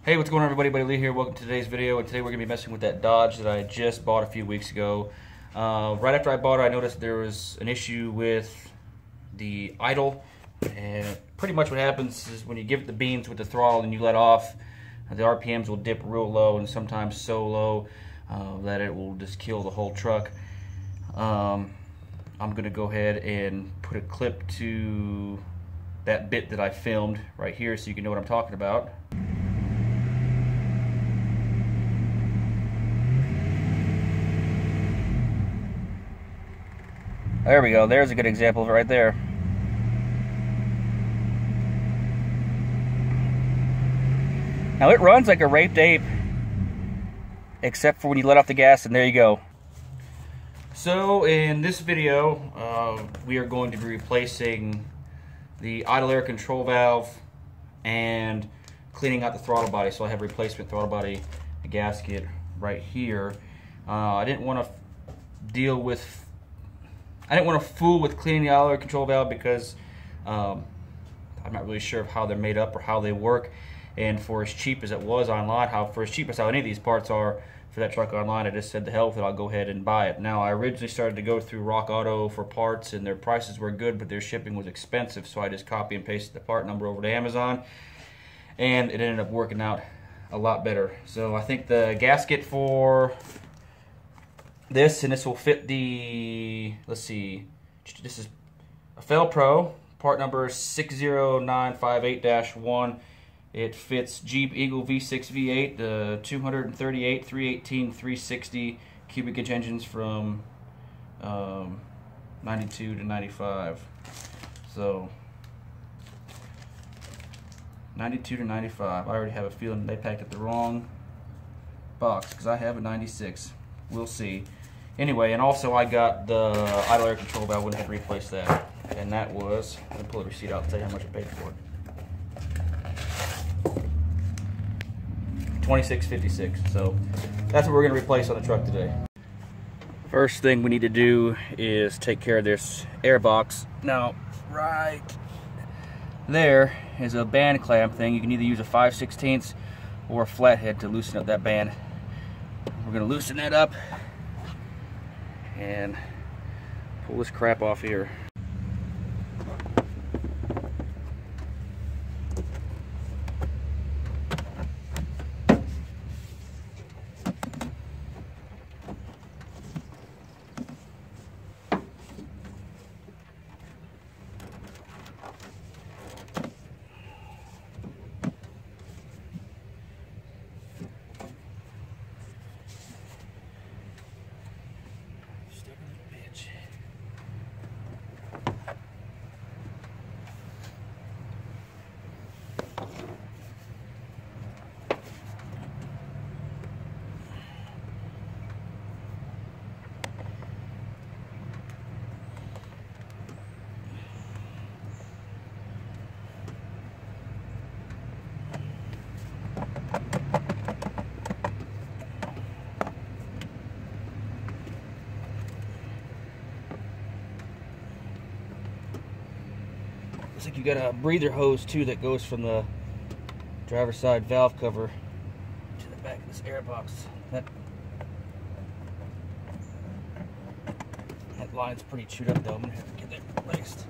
Hey, what's going on everybody? Buddy Lee here. Welcome to today's video, and today we're going to be messing with that Dodge that I just bought a few weeks ago. Right after I bought it, I noticed there was an issue with the idle, and pretty much what happens is when you give it the beans with the throttle and you let off, the RPMs will dip real low, and sometimes so low that it will just kill the whole truck. I'm going to go ahead and put a clip to that bit that I filmed right here so you can know what I'm talking about. There we go, there's a good example of it right there. Now it runs like a raped ape, except for when you let off the gas, and there you go. So in this video, we are going to be replacing the idle air control valve and cleaning out the throttle body. So I have replacement throttle body gasket right here. I didn't want to fool with cleaning the idle air control valve because I'm not really sure of how they're made up or how they work. And for as cheap as it was online, for as cheap as how any of these parts are for that truck online, I just said to hell with it, I'll go ahead and buy it. Now, I originally started to go through Rock Auto for parts, and their prices were good, but their shipping was expensive, so I just copy and pasted the part number over to Amazon, and it ended up working out a lot better. So I think the gasket for this, and this will fit the, let's see, this is a Fel Pro, part number 60958-1. It fits Jeep Eagle V6 V8, the 238, 318, 360 cubic inch engines from 92 to 95. So 92 to 95. I already have a feeling they packed it the wrong box because I have a 96. We'll see. Anyway, and also I got the idle air control valve. I went ahead and replaced that, and that was, I'm gonna pull the receipt out and tell you how much I paid for it. $26.56. So that's what we're going to replace on the truck today. First thing we need to do is take care of this air box. Now, right there is a band clamp thing. You can either use a 5/16 or a flathead to loosen up that band. We're going to loosen that up and pull this crap off here. Looks like you got a breather hose too that goes from the driver's side valve cover to the back of this air box. That line's pretty chewed up though. I'm gonna have to get that replaced.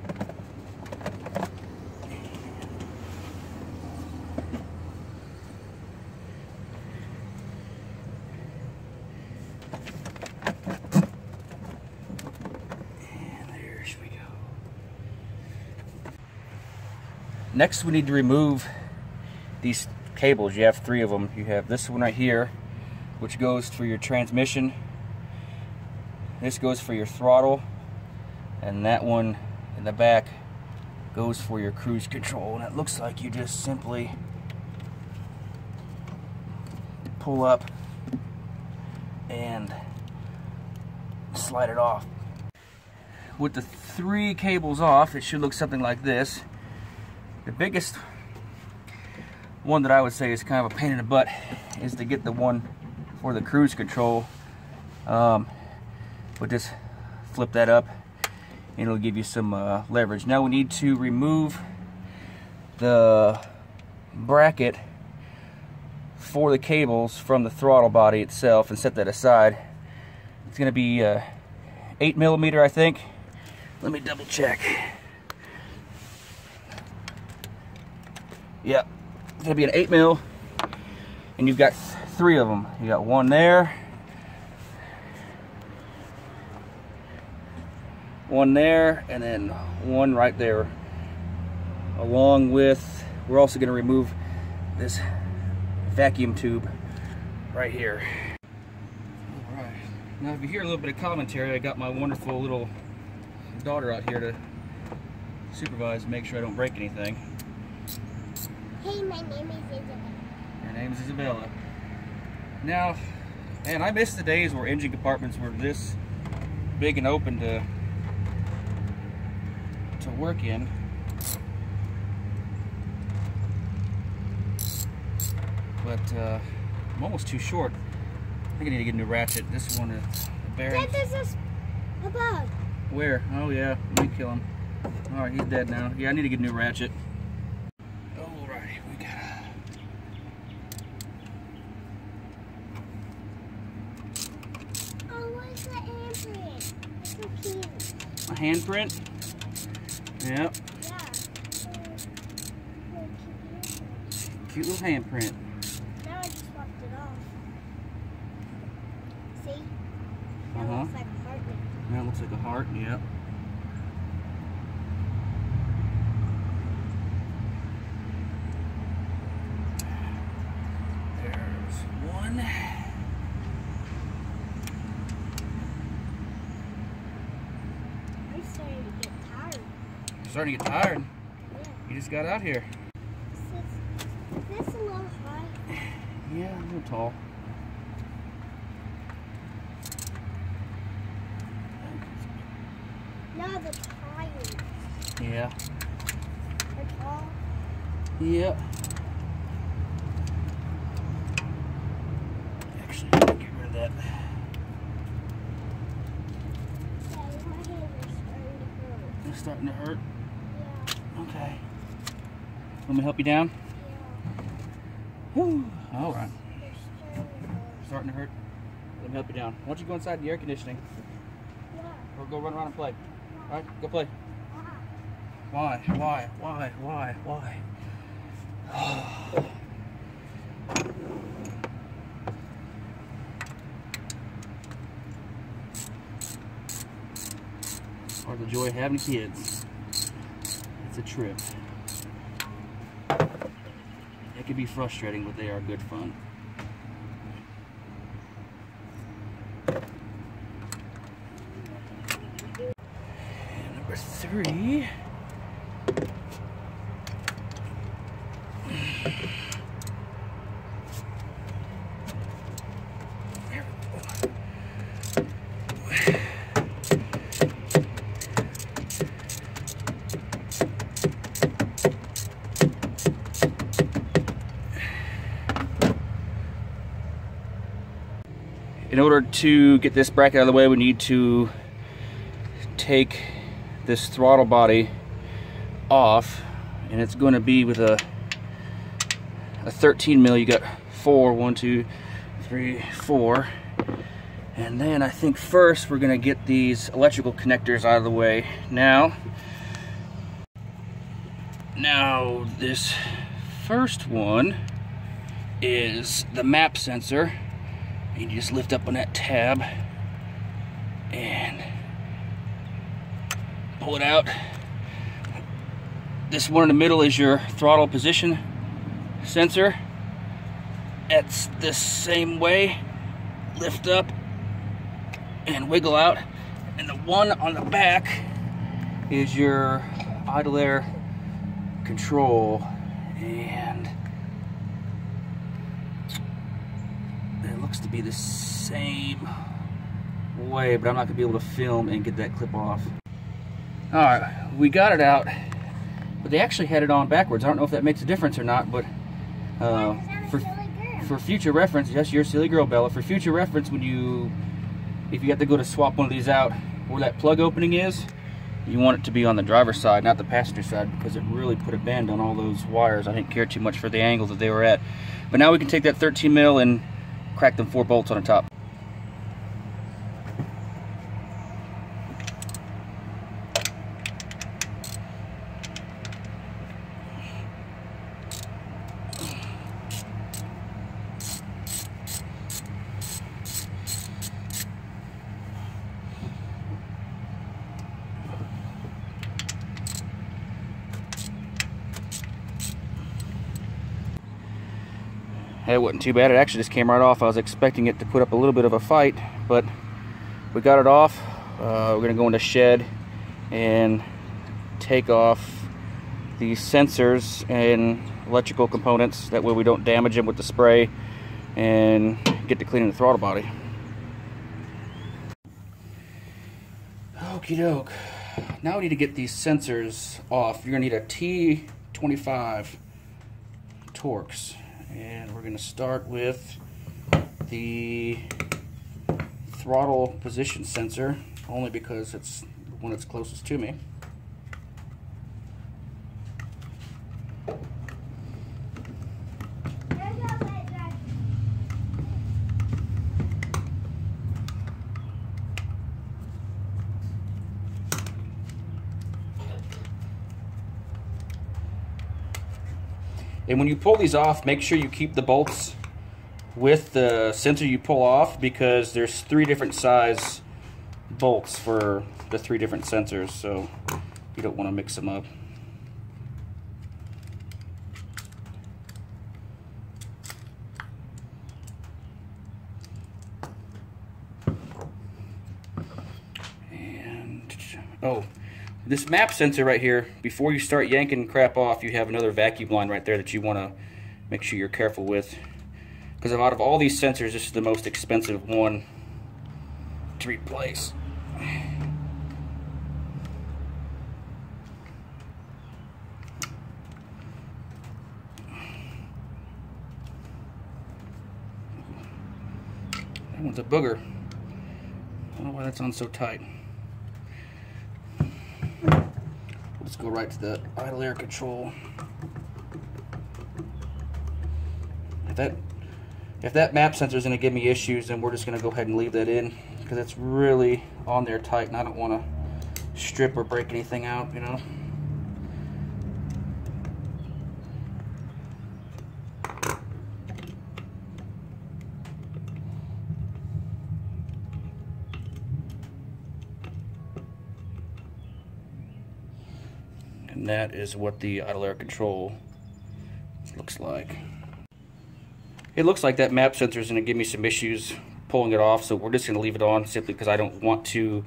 Next, we need to remove these cables. You have 3 of them. You have this one right here, which goes for your transmission. This goes for your throttle, and that one in the back goes for your cruise control. And it looks like you just simply pull up and slide it off. With the 3 cables off, it should look something like this. The biggest one that I would say is kind of a pain in the butt is to get the one for the cruise control. But just flip that up and it'll give you some leverage. Now we need to remove the bracket for the cables from the throttle body itself and set that aside. It's going to be 8mm, I think. Let me double check. Yep, it's going to be an 8mm, and you've got 3 of them. You got one there, one there, and then one right there. Along with, we're also going to remove this vacuum tube right here. All right. Now, if you hear a little bit of commentary, I got my wonderful little daughter out here to supervise and make sure I don't break anything. Hey, my name is Isabella. Her name's Isabella. Now, man, I miss the days where engine compartments were this big and open to work in. But I'm almost too short. I think I need to get a new ratchet. This one is the bearing. Dad, there's a bug. Where? Oh yeah, let me kill him. All right, he's dead now. Yeah, I need to get a new ratchet. All right, we got. Oh, what's the handprint? It's so cute. A handprint? Yep. Yeah. Cute little handprint. Now I just swapped it off. See? That Uh-huh. looks like a heart. That looks like a heart, yep. There's one. I'm starting to get tired. You're starting to get tired. Yeah. You just got out here. Is this a little high? Yeah, a little tall. No, the tires Yeah. are tall. Yep. Actually, get rid of that. Yeah, my hands are starting to hurt. It's starting to hurt. Yeah. Okay. Let me help you down. Yeah. Whew. All right. They're Starting to hurt. Let me help you down. Why don't you go inside the air conditioning Yeah. or go run around and play? All right, go play. Wow. Why? Or the joy of having kids. It's a trip. It can be frustrating, but they are good fun. And number 3. In order to get this bracket out of the way, we need to take this throttle body off, and it's going to be with a 13mm. You got 4, 1, 2, 3, 4, and then I think first we're going to get these electrical connectors out of the way. Now this first one is the map sensor. You just lift up on that tab and pull it out. This one in the middle is your throttle position sensor. It's the same way. Lift up and wiggle out. And the one on the back is your idle air control. And it looks to be the same way, but I'm not going to be able to film and get that clip off. Alright, we got it out, but they actually had it on backwards. I don't know if that makes a difference or not, but for future reference, yes, you're a silly girl, Bella. For future reference, if you have to go to swap one of these out, where that plug opening is, you want it to be on the driver's side, not the passenger side, because it really put a bend on all those wires. I didn't care too much for the angle that they were at. But now we can take that 13 mil and crack them 4 bolts on the top. It wasn't too bad. It actually just came right off. I was expecting it to put up a little bit of a fight, but we got it off. We're going to go in the shed and take off these sensors and electrical components. That way we don't damage them with the spray, and get to cleaning the throttle body. Okie doke. Now we need to get these sensors off. You're going to need a T25 Torx. And we're going to start with the throttle position sensor, only because it's the one that's closest to me. And when you pull these off, make sure you keep the bolts with the sensor you pull off, because there's 3 different size bolts for the 3 different sensors, so you don't want to mix them up. And oh, this map sensor right here, before you start yanking crap off, you have another vacuum line right there that you want to make sure you're careful with. Because out of all these sensors, this is the most expensive one to replace. That one's a booger. I don't know why that's on so tight. Let's go right to the idle air control. If that map sensor is going to give me issues, then we're just going to go ahead and leave that in, because it's really on there tight, and I don't want to strip or break anything out, you know. And that is what the idle air control looks like. It looks like that map sensor is going to give me some issues pulling it off, so we're just going to leave it on simply because I don't want to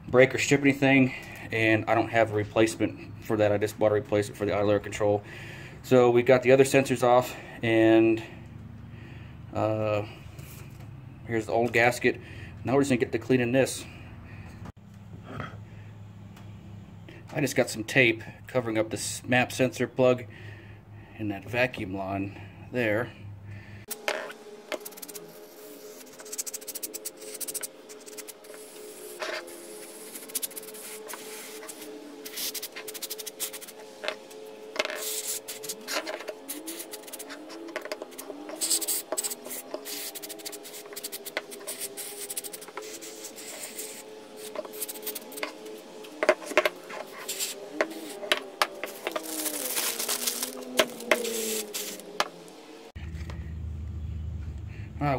break or strip anything, and I don't have a replacement for that. I just bought a replacement for the idle air control. So we got the other sensors off, and here's the old gasket. Now we're just going to get to cleaning this. I just got some tape covering up this map sensor plug and that vacuum line there.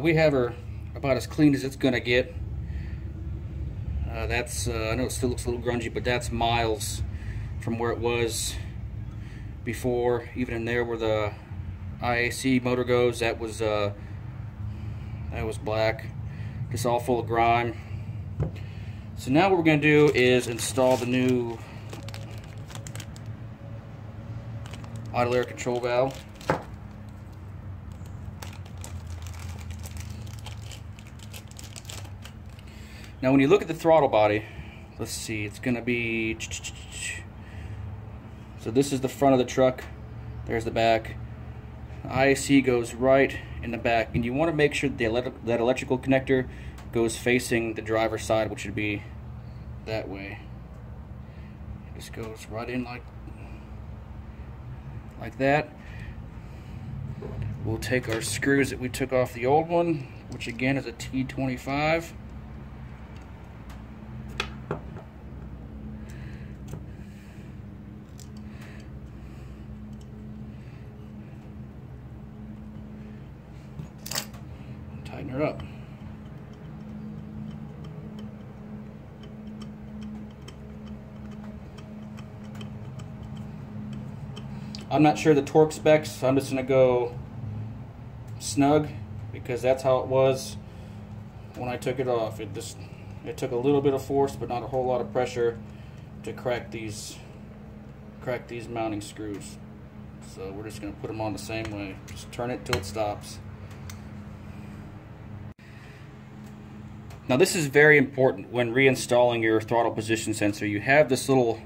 We have her about as clean as it's gonna get. That's I know it still looks a little grungy, but that's miles from where it was before. Even in there where the IAC motor goes, that was black, just all full of grime. So now what we're gonna do is install the new idle air control valve. Now when you look at the throttle body, let's see, it's going to be, so this is the front of the truck, there's the back. IAC goes right in the back, and you want to make sure that electrical connector goes facing the driver's side, which would be that way. It just goes right in like that. we'll take our screws that we took off the old one, which again is a T25. Tighten her up. I'm not sure the torque specs, so I'm just going to go snug because that's how it was when I took it off. It took a little bit of force, but not a whole lot of pressure to crack these mounting screws. So we're just going to put them on the same way. Just turn it till it stops. Now this is very important when reinstalling your throttle position sensor. You have this little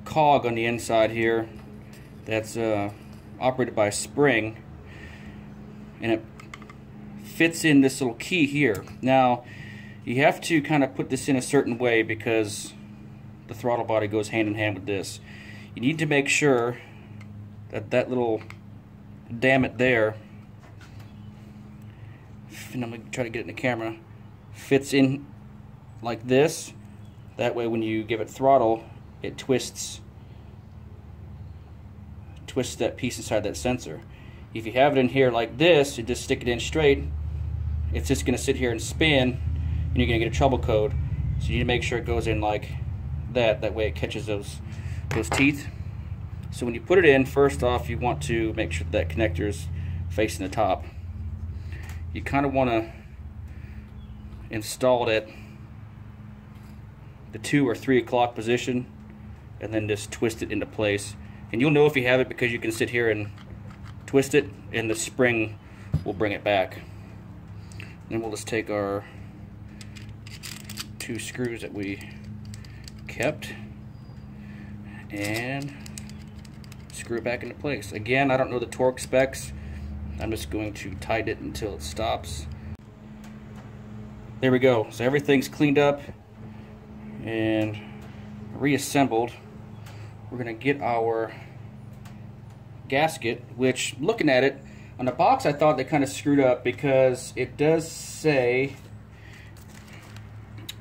cog on the inside here that's operated by a spring, and it fits in this little key here. Now you have to kind of put this in a certain way because the throttle body goes hand in hand with this. You need to make sure that that little damn there, and I'm going to try to get it in the camera, fits in like this. That way when you give it throttle, it twists that piece inside that sensor. If you have it in here like this, you just stick it in straight, it's just going to sit here and spin, and you're going to get a trouble code. So you need to make sure it goes in like that. That way it catches those teeth. So when you put it in, first off, you want to make sure that connector is facing the top. You kind of want to install it at the 2 or 3 o'clock position, and then just twist it into place. And you'll know if you have it because you can sit here and twist it, and the spring will bring it back. Then we'll just take our 2 screws that we kept and screw it back into place. Again, I don't know the torque specs. I'm just going to tighten it until it stops. There we go. So everything's cleaned up and reassembled. We're going to get our gasket, which, looking at it on the box, I thought they kind of screwed up because it does say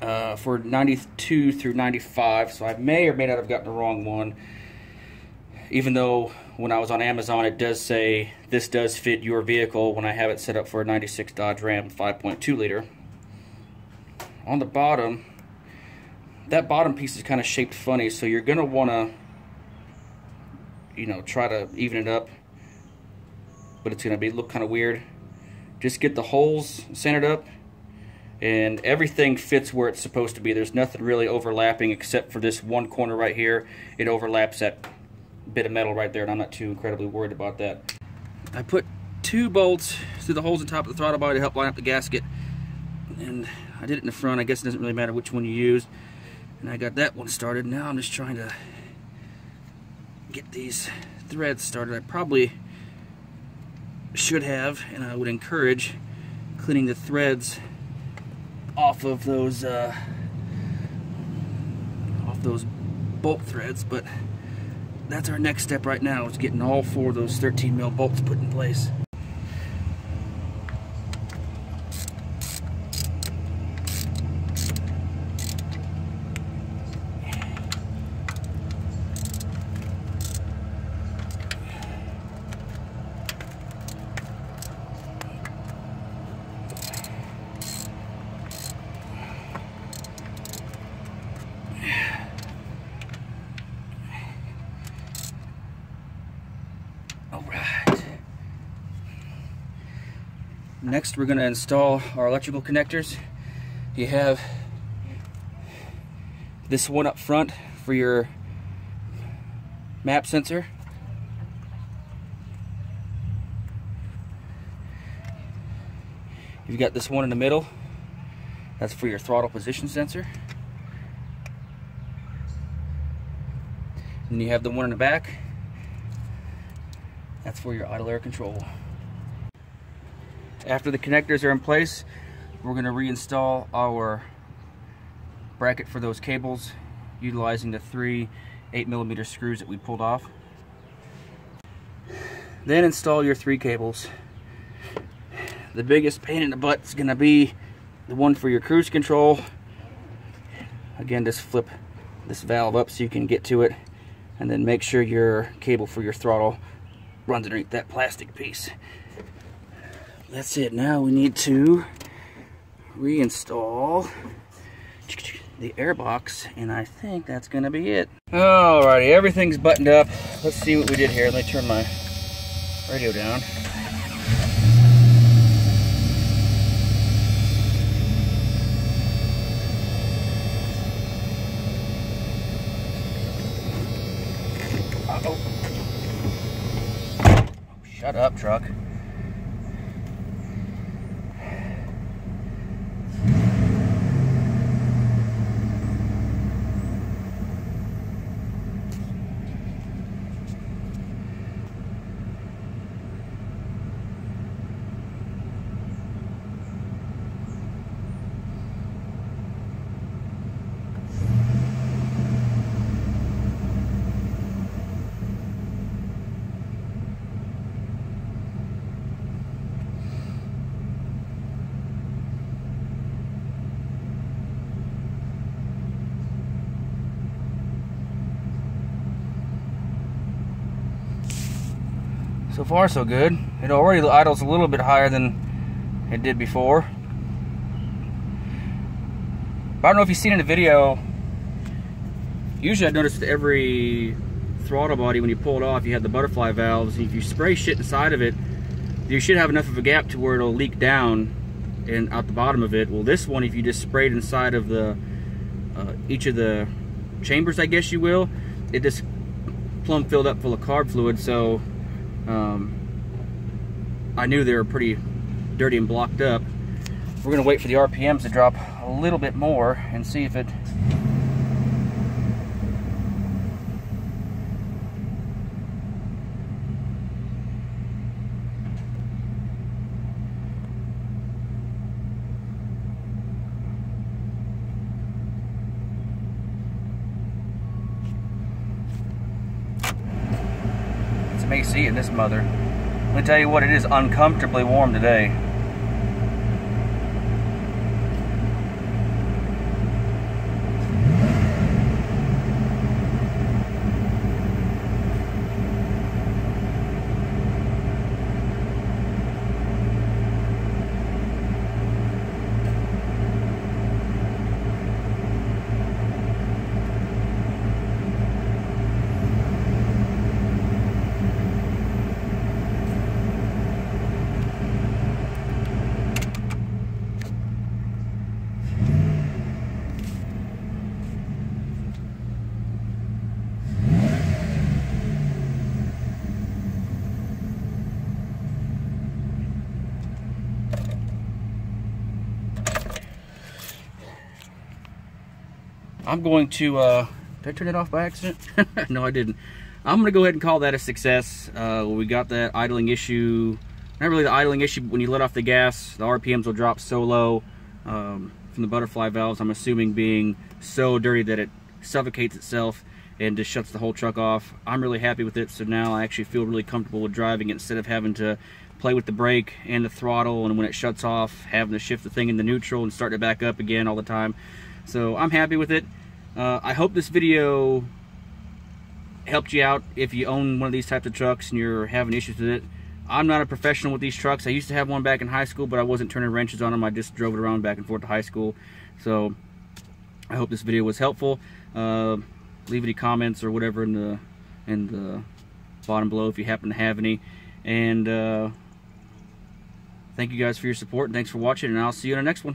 for 92 through 95, so I may or may not have gotten the wrong one, even though when I was on Amazon it does say this does fit your vehicle when I have it set up for a 96 Dodge Ram 5.2 liter. On the bottom, that bottom piece is kind of shaped funny, so you're going to want to, you know, try to even it up, but it's going to look kind of weird. Just get the holes centered up, and everything fits where it's supposed to be. There's nothing really overlapping except for this one corner right here. It overlaps that bit of metal right there, and I'm not too incredibly worried about that. I put 2 bolts through the holes on top of the throttle body to help line up the gasket, and I did it in the front. I guess it doesn't really matter which one you use. And I got that one started. Now I'm just trying to get these threads started. I probably should have, and I would encourage cleaning the threads off of those bolt threads, but that's our next step right now, is getting all 4 of those 13 mil bolts put in place. Next, we're going to install our electrical connectors. You have this one up front for your map sensor. You've got this one in the middle. That's for your throttle position sensor. And you have the one in the back. That's for your idle air control. After the connectors are in place, we're going to reinstall our bracket for those cables utilizing the 3 8mm screws that we pulled off. Then install your 3 cables. The biggest pain in the butt is going to be the one for your cruise control. Again, just flip this valve up so you can get to it, and then make sure your cable for your throttle runs underneath that plastic piece. That's it. Now we need to reinstall the air box, and I think that's going to be it. Alrighty, everything's buttoned up. Let's see what we did here. Let me turn my radio down. Uh-oh. Shut up, truck. So far, so good. It already idles a little bit higher than it did before. But I don't know if you've seen in the video, usually I've noticed every throttle body, when you pull it off, you have the butterfly valves. If you spray shit inside of it, you should have enough of a gap to where it'll leak down and out the bottom of it. Well, this one, if you just sprayed inside of the each of the chambers, I guess you will, it just plumb filled up full of carb fluid. So I knew they were pretty dirty and blocked up. We're gonna wait for the RPMs to drop a little bit more and see if it AC in this mother. Let me tell you what, it is uncomfortably warm today. I'm going to, did I turn it off by accident? No, I didn't. I'm going to go ahead and call that a success. We got that idling issue, not really the idling issue, but when you let off the gas, the RPMs will drop so low from the butterfly valves, I'm assuming being so dirty that it suffocates itself and just shuts the whole truck off. I'm really happy with it, so now I actually feel really comfortable with driving it instead of having to play with the brake and the throttle, and when it shuts off, having to shift the thing into neutral and start it back up again all the time. So I'm happy with it. I hope this video helped you out if you own one of these types of trucks and you're having issues with it. I'm not a professional with these trucks. I used to have one back in high school, but I wasn't turning wrenches on them. I just drove it around back and forth to high school. So I hope this video was helpful. Leave any comments or whatever in the bottom below if you happen to have any. And thank you guys for your support, and thanks for watching, and I'll see you in the next one.